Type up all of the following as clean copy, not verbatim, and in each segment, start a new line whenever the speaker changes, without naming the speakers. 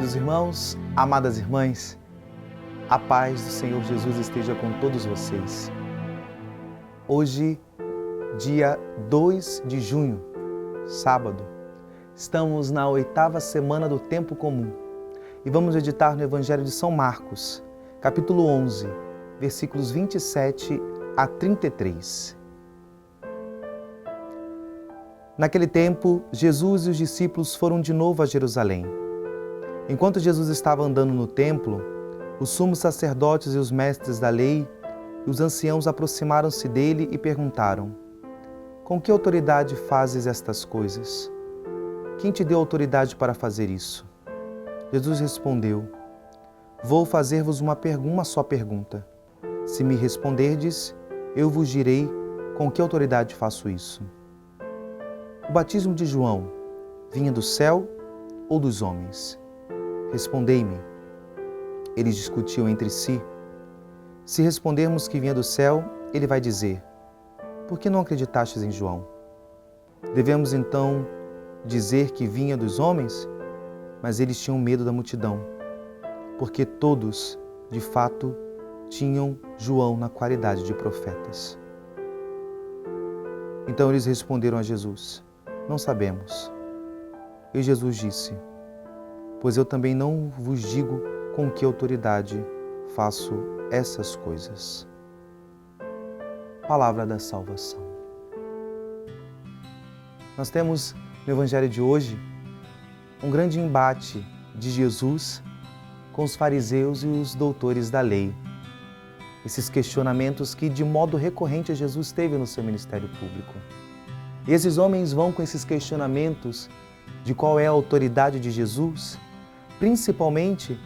Queridos irmãos, amadas irmãs, a paz do Senhor Jesus esteja com todos vocês. Hoje, dia 2 de junho, sábado, estamos na 8ª semana do Tempo Comum e vamos meditar no Evangelho de São Marcos, capítulo 11, versículos 27 a 33. Naquele tempo, Jesus e os discípulos foram de novo a Jerusalém. Enquanto Jesus estava andando no templo, os sumos sacerdotes e os mestres da lei e os anciãos aproximaram-se dele e perguntaram: Com que autoridade fazes estas coisas? Quem te deu autoridade para fazer isso? Jesus respondeu: Vou fazer-vos uma só pergunta. Se me responderdes, eu vos direi com que autoridade faço isso. O batismo de João vinha do céu ou dos homens? Respondei-me. Eles discutiam entre si. Se respondermos que vinha do céu, ele vai dizer: Por que não acreditastes em João? Devemos então dizer que vinha dos homens? Mas eles tinham medo da multidão, porque todos, de fato, tinham João na qualidade de profetas. Então eles responderam a Jesus: Não sabemos. E Jesus disse: Pois eu também não vos digo com que autoridade faço essas coisas. Palavra da salvação. Nós temos no Evangelho de hoje um grande embate de Jesus com os fariseus e os doutores da lei. Esses questionamentos que de modo recorrente Jesus teve no seu ministério público. E esses homens vão com esses questionamentos de qual é a autoridade de Jesus, principalmente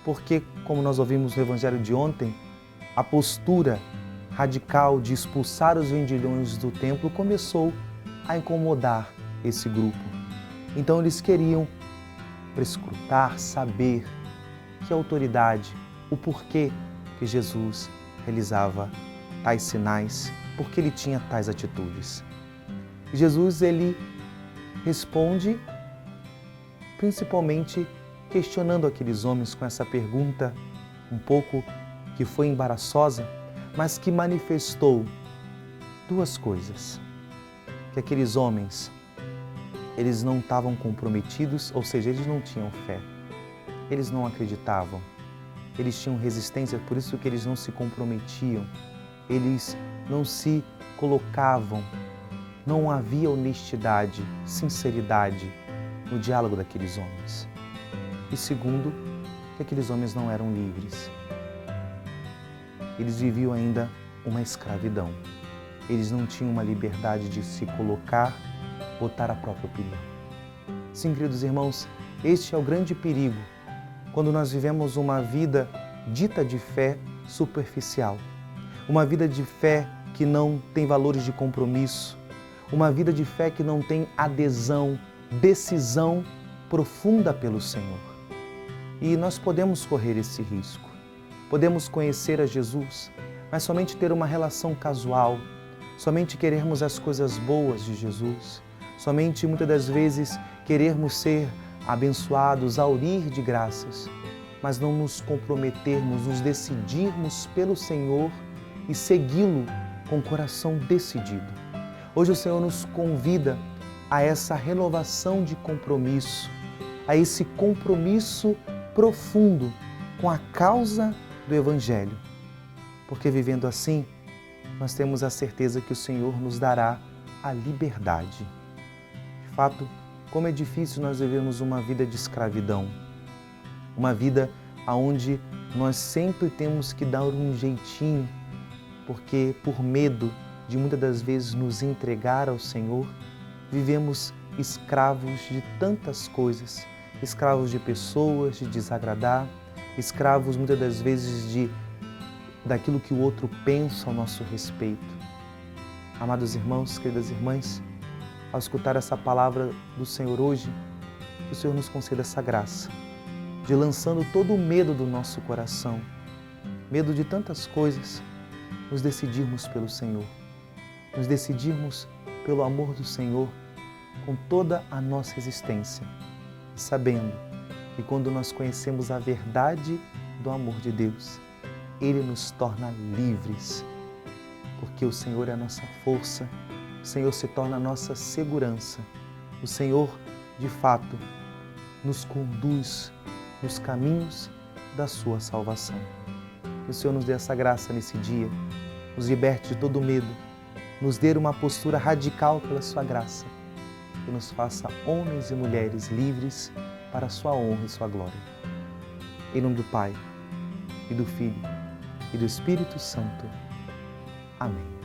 porque, como nós ouvimos no Evangelho de ontem, a postura radical de expulsar os vendilhões do templo começou a incomodar esse grupo. Então eles queriam prescrutar, saber que autoridade, o porquê que Jesus realizava tais sinais, porque ele tinha tais atitudes. Jesus, ele responde principalmente questionando aqueles homens com essa pergunta um pouco que foi embaraçosa, mas que manifestou duas coisas. Que aqueles homens, eles não estavam comprometidos, ou seja, eles não tinham fé. Eles não acreditavam. Eles tinham resistência, por isso que eles não se comprometiam. Eles não se colocavam. Não havia honestidade, sinceridade no diálogo daqueles homens. E segundo, que aqueles homens não eram livres. Eles viviam ainda uma escravidão. Eles não tinham uma liberdade de se colocar, botar a própria opinião. Sim, queridos irmãos, este é o grande perigo quando nós vivemos uma vida dita de fé superficial. Uma vida de fé que não tem valores de compromisso. Uma vida de fé que não tem adesão, decisão profunda pelo Senhor. E nós podemos correr esse risco. Podemos conhecer a Jesus, mas somente ter uma relação casual, somente querermos as coisas boas de Jesus, somente muitas das vezes querermos ser abençoados, aurir de graças, mas não nos comprometermos, nos decidirmos pelo Senhor e segui-lo com o coração decidido. Hoje o Senhor nos convida a essa renovação de compromisso, a esse compromisso profundo com a causa do Evangelho. Porque vivendo assim, nós temos a certeza que o Senhor nos dará a liberdade. De fato, como é difícil nós vivermos uma vida de escravidão, uma vida onde nós sempre temos que dar um jeitinho, porque por medo de muitas das vezes nos entregar ao Senhor, vivemos escravos de tantas coisas, escravos de pessoas, de desagradar, escravos muitas das vezes daquilo que o outro pensa ao nosso respeito. Amados irmãos, queridas irmãs, ao escutar essa palavra do Senhor hoje, que o Senhor nos conceda essa graça, de lançando todo o medo do nosso coração, medo de tantas coisas, nos decidirmos pelo Senhor, nos decidirmos pelo amor do Senhor com toda a nossa existência, sabendo E quando nós conhecemos a verdade do amor de Deus, Ele nos torna livres, porque o Senhor é a nossa força, o Senhor se torna a nossa segurança, o Senhor, de fato, nos conduz nos caminhos da sua salvação. Que o Senhor nos dê essa graça nesse dia, nos liberte de todo medo, nos dê uma postura radical pela sua graça e nos faça homens e mulheres livres para a sua honra e sua glória. Em nome do Pai, e do Filho, e do Espírito Santo. Amém.